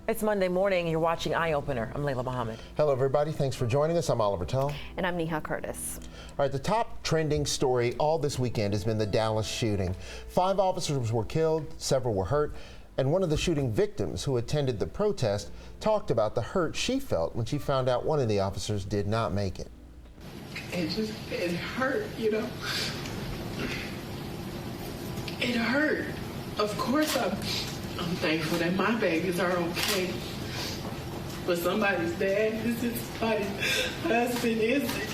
It's Monday morning. You're watching Eye Opener. I'm Layla Muhammad. Hello, everybody. Thanks for joining us. I'm Oliver Tell. And I'm Neha Curtis. All right, the top trending story all this weekend has been the Dallas shooting. 5 officers were killed, several were hurt, and one of the shooting victims who attended the protest talked about the hurt she felt when she found out one of the officers did not make it. It hurt, you know. It hurt. Of course, I'm thankful that my babies are okay. But somebody's dad, this is somebody's husband, isn't it?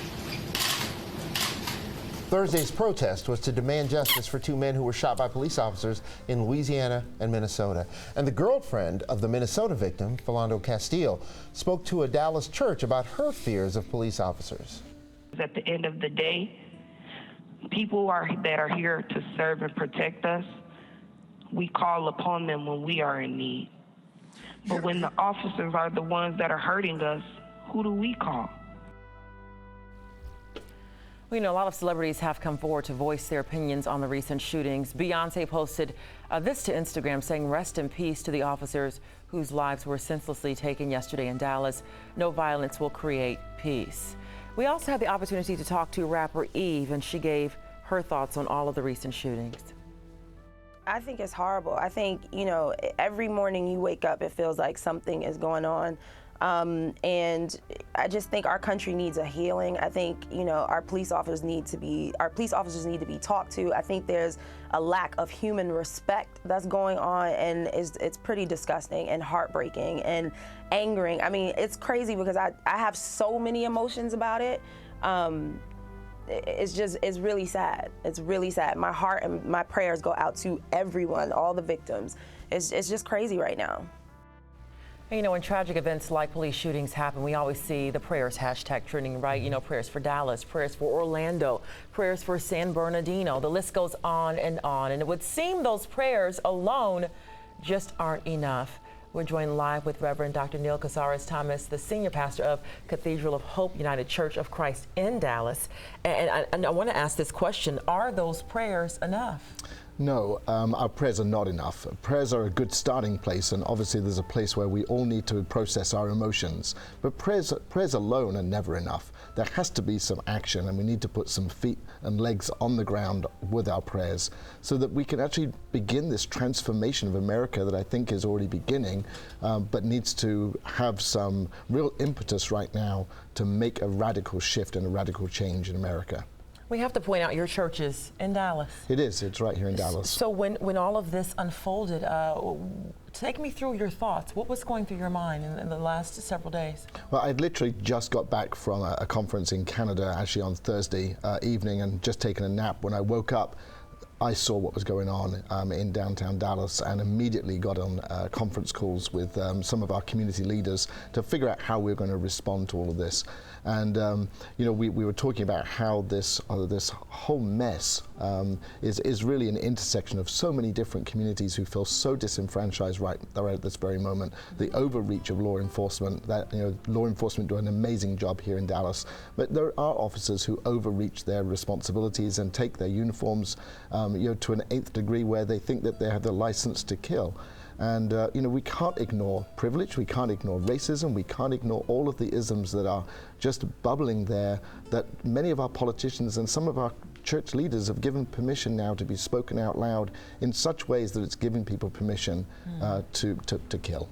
Thursday's protest was to demand justice for 2 men who were shot by police officers in Louisiana and Minnesota. And the girlfriend of the Minnesota victim, Philando Castile, spoke to a Dallas church about her fears of police officers. At the end of the day, people that are here to serve and protect us, we call upon them when we are in need. But when the officers are the ones that are hurting us, who do we call? Well, you know, a lot of celebrities have come forward to voice their opinions on the recent shootings. Beyonce posted this to Instagram saying, "Rest in peace to the officers whose lives were senselessly taken yesterday in Dallas. No violence will create peace." We also had the opportunity to talk to rapper Eve, and she gave her thoughts on all of the recent shootings. I think it's horrible. I think, you know, every morning you wake up, it feels like something is going on. And I just think our country needs a healing. I think, you know, our police officers need to be talked to. I think there's a lack of human respect that's going on, and it's pretty disgusting and heartbreaking and angering. I mean, it's crazy because I have so many emotions about it. It's really sad. It's really sad. My heart and my prayers go out to everyone, all the victims. It's just crazy right now. You know, when tragic events like police shootings happen, we always see the prayers hashtag trending, right? You know, prayers for Dallas, prayers for Orlando, prayers for San Bernardino. The list goes on. And it would seem those prayers alone just aren't enough. We're joined live with Reverend Dr. G Cazares-Thomas, the senior pastor of Cathedral of Hope United Church of Christ in Dallas. And I want to ask this question: are those prayers enough? No, our prayers are not enough. Prayers are a good starting place, and obviously there's a place where we all need to process our emotions. But prayers alone are never enough. There has to be some action, and we need to put some feet and legs on the ground with our prayers so that we can actually begin this transformation of America that I think is already beginning, but needs to have some real impetus right now to make a radical shift and a radical change in America. We have to point out your church is in Dallas. It is. It's right here in Dallas. So when all of this unfolded, take me through your thoughts. What was going through your mind in the last several days? Well, I'd literally just got back from a conference in Canada, actually on Thursday evening, and just taken a nap. When I woke up, I saw what was going on in downtown Dallas, and immediately got on conference calls with some of our community leaders to figure out how we're going to respond to all of this. And you know, we were talking about how this whole mess is really an intersection of so many different communities who feel so disenfranchised right at this very moment. The overreach of law enforcement, that, you know, law enforcement do an amazing job here in Dallas, but there are officers who overreach their responsibilities and take their uniforms you know, to an 8th degree, where they think that they have the license to kill. And you know, we can't ignore privilege, we can't ignore racism, we can't ignore all of the isms that are just bubbling there, that many of our politicians and some of our church leaders have given permission now to be spoken out loud in such ways that it's giving people permission to kill.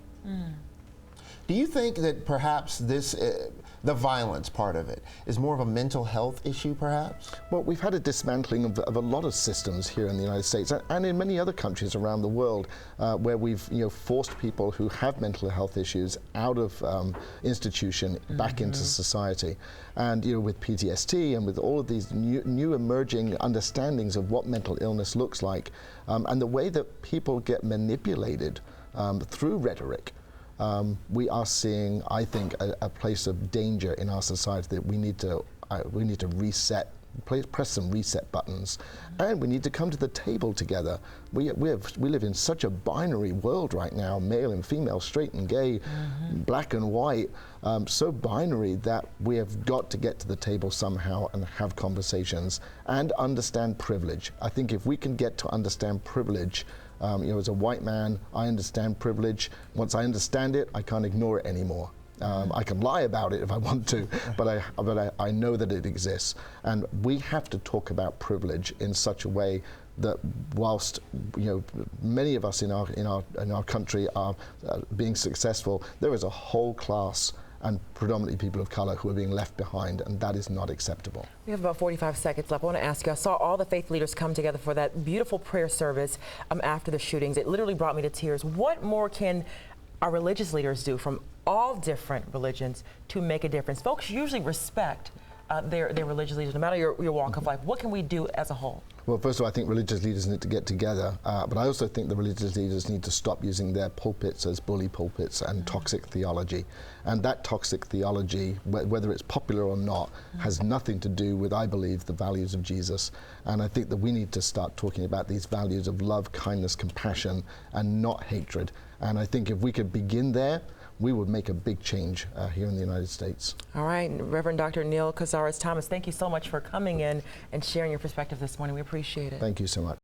Do you think that perhaps this, the violence part of it, is more of a mental health issue, perhaps? Well, we've had a dismantling of a lot of systems here in the United States and in many other countries around the world, where we've, you know, forced people who have mental health issues out of institution back into society. And, you know, with PTSD and with all of these new emerging understandings of what mental illness looks like, and the way that people get manipulated through rhetoric. We are seeing, I think, a place of danger in our society that we need to reset, press some reset buttons, and we need to come to the table together. We live in such a binary world right now, male and female, straight and gay, black and white, so binary that we have got to get to the table somehow and have conversations and understand privilege. I think if we can get to understand privilege, As a white man, I understand privilege. Once I understand it, I can't ignore it anymore. I can lie about it if I want to, but I know that it exists. And we have to talk about privilege in such a way that whilst many of us in our country are being successful, there is a whole class and predominantly people of color who are being left behind, and that is not acceptable. We have about 45 seconds left. I want to ask you, I saw all the faith leaders come together for that beautiful prayer service after the shootings. It literally brought me to tears. What more can our religious leaders do from all different religions to make a difference? Folks usually respect their religious leaders, no matter your walk of life. What can we do as a whole? Well, first of all, I think religious leaders need to get together, but I also think the religious leaders need to stop using their pulpits as bully pulpits and toxic theology. And that toxic theology, whether it's popular or not, has nothing to do with, I believe, the values of Jesus. And I think that we need to start talking about these values of love, kindness, compassion, and not hatred. And I think if we could begin there, we would make a big change here in the United States. All right, Reverend Dr. G Cazares-Thomas, thank you so much for coming in and sharing your perspective this morning. We appreciate it. Thank you so much.